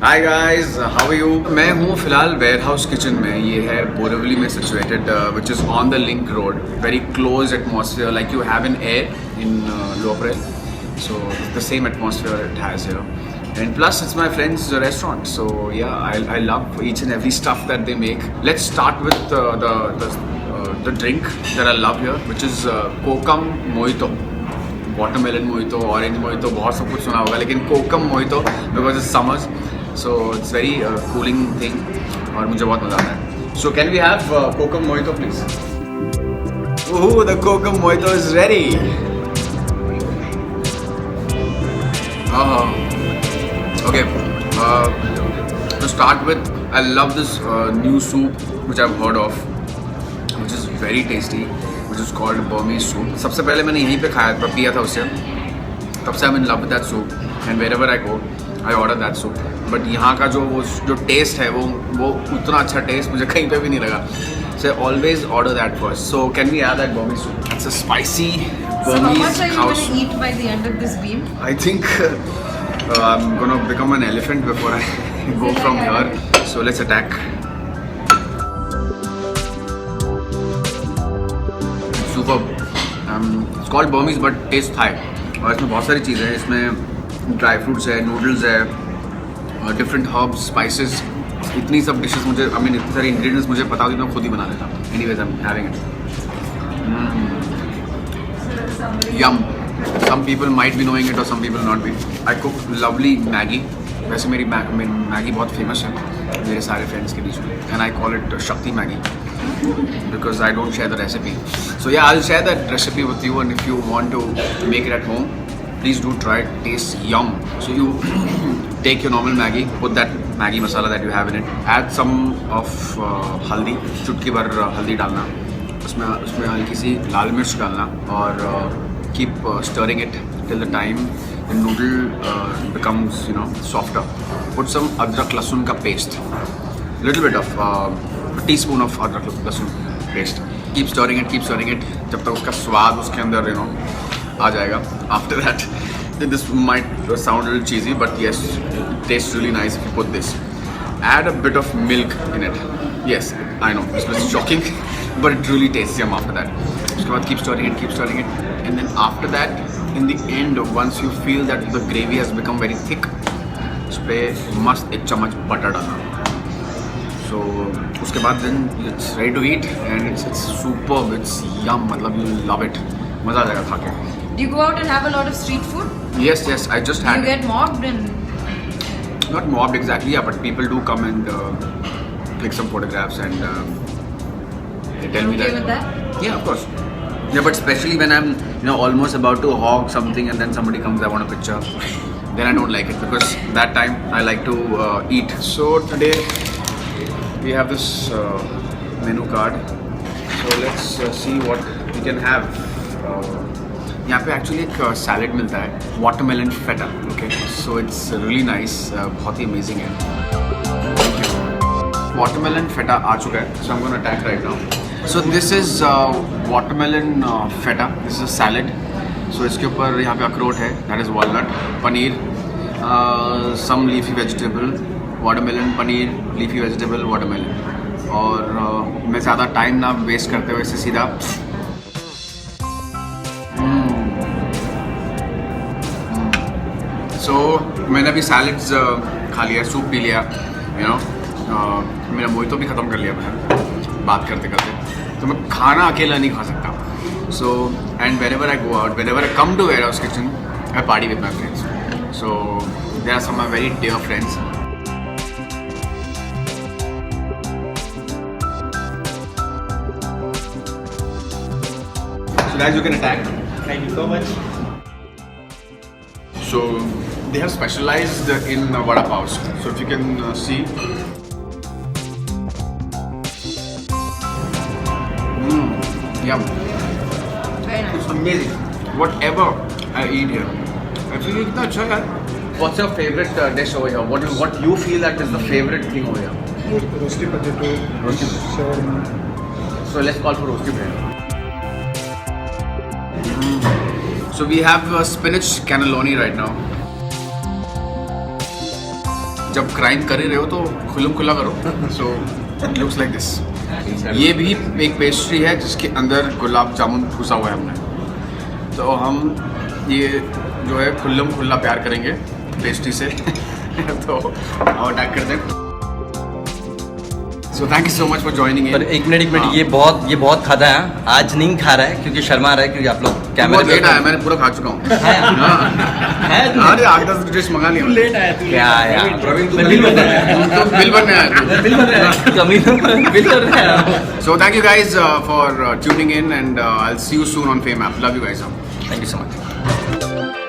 Hi guys, how are you? मैं हूँ फिलहाल वेयर हाउस किचन में. ये है बोरिवली में situated, which is on the link road. Very close atmosphere like you have in air in lower. So it's the same atmosphere it has here. And plus it's my friend's restaurant. So yeah, I love each and every stuff that they make. Let's start with the drink that I love here, which is Kokum Mojito. Watermelon Mojito, Orange Mojito, बहुत सब कुछ सुना होगा, लेकिन Kokum Mojito because it's summers. So it's very cooling thing और मुझे बहुत मज़ा आता है. So can we have Kokum Mojito please? Ooh, the Kokum Mojito is ready. Okay, to start with, I love this new soup which I've heard of, which is very tasty, which is called Burmese soup. सबसे पहले मैंने यहीं पे खाया पिया था उससे, तब से I'm in love with that soup and wherever I go, I order that soup. But यहाँ का जो टेस्ट है वो उतना अच्छा टेस्ट मुझे कहीं पे भी नहीं लगा. So I always order that first. So can we have that Burmese soup? It's a spicy Burmese. So how much are you going soup. to eat by the end of this beam? I think I'm gonna become an elephant before I go from here. So let's attack. Superb. It's called Burmese but tastes Thai. और इसमें बहुत सारी चीज़ें हैं. इसमें dry fruits है, noodles है, different herbs, spices. इतनी सब डिशेस मुझे, इतनी सारी इंग्रेडिएंट्स मुझे पता होती तो मैं खुद ही बना लेता. Anyways I am having it. Yum. Some people might be knowing it or some people not be. I cook lovely Maggi. वैसे मेरी मैगी बहुत फेमस है मेरे सारे फ्रेंड्स के बीच में. And I call it Shakti Maggi because I don't share the recipe. So yeah, I'll share that recipe with you, and if you want to make it at home, please do try it. Tastes yum. So you take your normal Maggi, put that Maggi masala that you have in it, add some of haldi, चुटकी भर हल्दी डालना, उसमें हल्की सी लाल मिर्च डालना और keep stirring it till the time the noodle becomes softer. Put some adrak lasun ka paste, little bit of a teaspoon of adrak lasun paste. Keep stirring it जब तक उसका स्वाद उसके अंदर आ जाएगा. After that, this might sound a little cheesy, but yes, it tastes really nice if you put this. Add a bit of milk in it. Yes, I know, it's a bit shocking, but it really tastes yum after that. उसके बाद keep stirring it, and then after that, in the end, once you feel that the gravy has become very thick, उस पर मस्त एक चम्मच butter डालना. So उसके बाद then it's ready to eat and it's superb, it's yum, मतलब you love it. मज़ा आ जाएगा खा के. Do you go out and have a lot of street food? Yes, I just had. Do you get mobbed and? Not mobbed exactly, yeah, but people do come and click some photographs and they tell me okay that. with that? Yeah, of course. Yeah, but especially when I'm almost about to hog something and then somebody comes, I want a picture, then I don't like it because that time I like to eat. So today we have this menu card. So let's see what we can have. यहाँ पे actually एक salad मिलता है, watermelon feta. Okay, so it's really nice, बहुत ही amazing है. Watermelon feta आ चुका है. So I am gonna attack right now. So this is watermelon feta. This is a salad. So इसके ऊपर यहाँ पे अखरोट है, that is walnut, paneer, some leafy vegetable, watermelon, paneer, leafy vegetable, watermelon. और मैं ज़्यादा टाइम ना वेस्ट करते हुए इससे सीधा सो मैंने अभी सैलड्स खा लिया, सूप पी लिया, मेरा मोहितो भी ख़त्म कर लिया मैंने बात करते करते. तो मैं खाना अकेला नहीं खा सकता. So and whenever I go out, whenever I come to Warehouse Kitchen, I party with my friends. So there are some of my very dear friends. So guys, you can attack. Thank you so much. So they have specialized in vada paos. So if you can see, yum, Very nice. it's amazing. Whatever I eat here, I feel इतना अच्छा है. What's your favorite dish over here? What you feel that is the favorite thing over here? Roasted potato, Roasted. shawarma. So let's call for roasted potato. So we have spinach cannelloni right now. जब crime कर ही रहे हो तो खुल्लम खुल्ला करो. सो looks like this. ये भी एक पेस्ट्री है जिसके अंदर गुलाब जामुन घुसा हुआ है हमने. तो हम ये जो है खुल्लम खुल्ला प्यार करेंगे पेस्ट्री से. तो और अटैक करते हैं. So thank you so much for joining पर इन. एक मिनट ये बहुत खाता है. आज नहीं खा रहा है क्योंकि शर्मा रहा है क्योंकि आप लोग बहुत कैमरे लेट आया, मैंने पूरा खा चुका हूँ. है अरे 8-10 डिश मंगा लिया. लेट आया तू. क्या यार प्रवीण तू बिल बन रहा है. तो बिल बनने आया तू. बिल बन रहा है. कमी बिल कर रहा है. So thank you guys for tuning in and I'll see you soon on Fame app. Love you guys. Thank you so much.